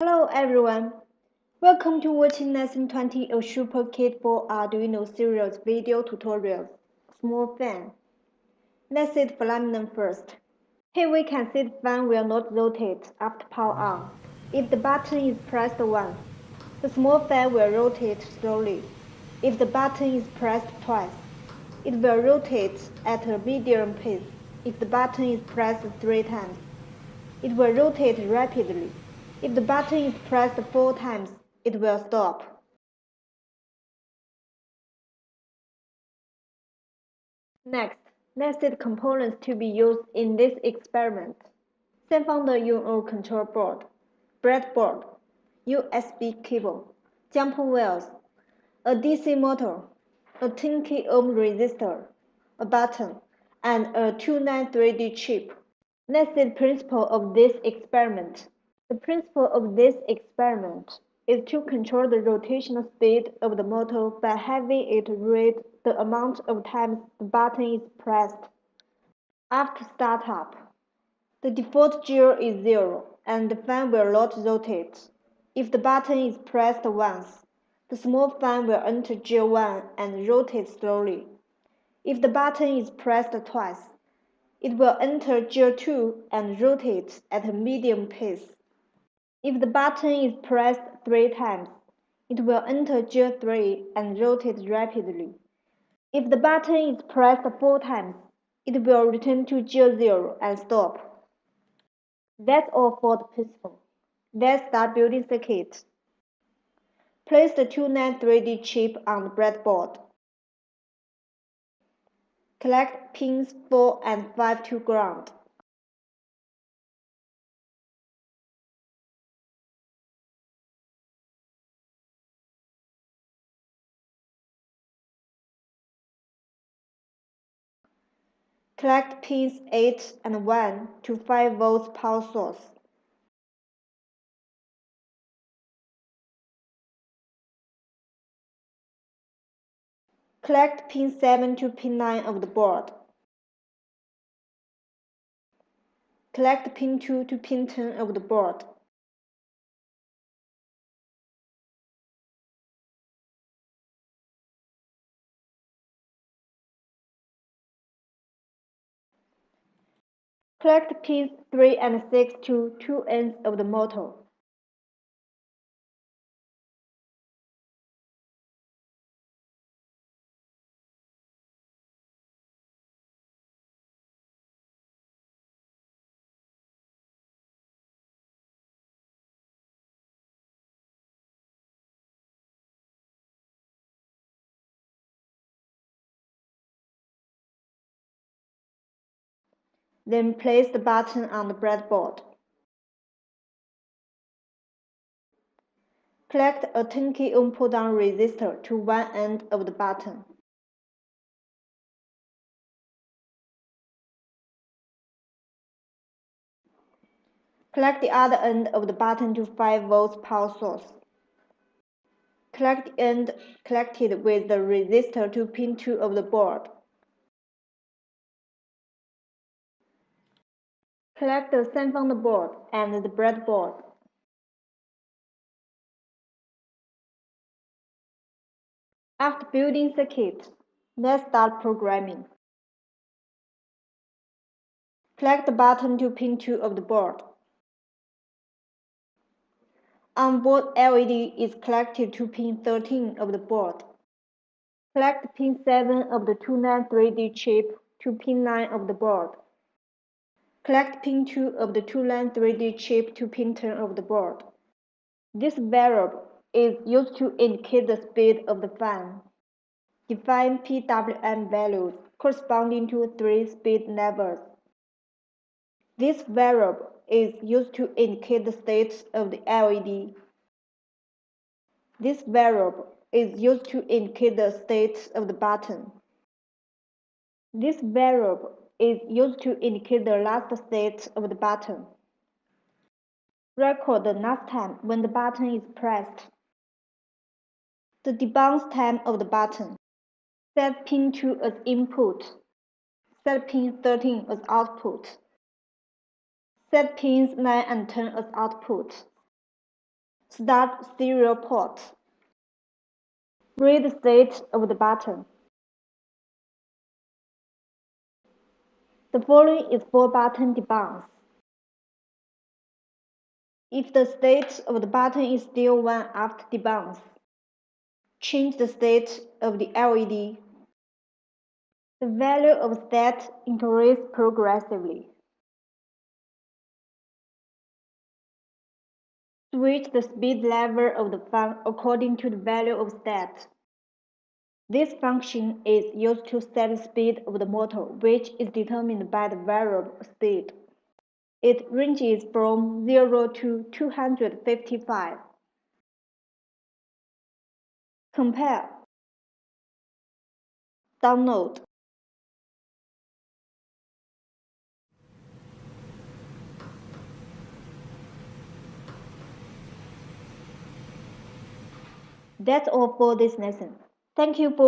Hello everyone, welcome to watching Lesson 20 of Super Kit for Arduino series video tutorials. Small fan. Let's set phenomenon first. Here we can see the fan will not rotate after power on. If the button is pressed once, the small fan will rotate slowly. If the button is pressed twice, it will rotate at a medium pace. If the button is pressed 3 times, it will rotate rapidly. If the button is pressed 4 times, it will stop. Next, let's see the components to be used in this experiment. Same from the Uno control board, breadboard, USB cable, jumper wheels, a DC motor, a 10 ohm resistor, a button, and a 293D chip. Let's see the principle of this experiment. The principle of this experiment is to control the rotational speed of the motor by having it read the amount of times the button is pressed. After startup, the default gear is 0 and the fan will not rotate. If the button is pressed once, the small fan will enter gear 1 and rotate slowly. If the button is pressed twice, it will enter gear 2 and rotate at a medium pace. If the button is pressed 3 times, it will enter gear 3 and rotate rapidly. If the button is pressed 4 times, it will return to gear 0 and stop. That's all for the principle. Let's start building circuit. Place the 293D chip on the breadboard. Connect pins 4 and 5 to ground. Connect pins 8 and 1 to 5 volts power source. Connect pin 7 to pin 9 of the board. Connect pin 2 to pin 10 of the board. Connect pins 3 and 6 to two ends of the motor. Then place the button on the breadboard. Connect a 10 ohm pull-down resistor to one end of the button. Connect the other end of the button to 5 volts power source. Connect the end connected with the resistor to pin 2 of the board. Connect the same from the board and the breadboard. After building circuit, let's start programming. Connect the button to pin 2 of the board. On-board LED is connected to pin 13 of the board. Connect pin 7 of the 293D chip to pin 9 of the board. Connect pin 2 of the 293D chip to pin 10 of the board. This variable is used to indicate the speed of the fan. Define PWM values corresponding to 3 speed levels. This variable is used to indicate the state of the LED. This variable is used to indicate the state of the button. This variable is used to indicate the last state of the button. Record the last time when the button is pressed. The debounce time of the button. Set pin 2 as input. Set pin 13 as output. Set pins 9 and 10 as output. Start serial port. Read the state of the button. The following is for button debounce. If the state of the button is still 1 after debounce, change the state of the LED. The value of state increases progressively. Switch the speed level of the fan according to the value of state. This function is used to set the speed of the motor, which is determined by the variable speed. It ranges from 0 to 255. Compare. Download. That's all for this lesson. Thank you for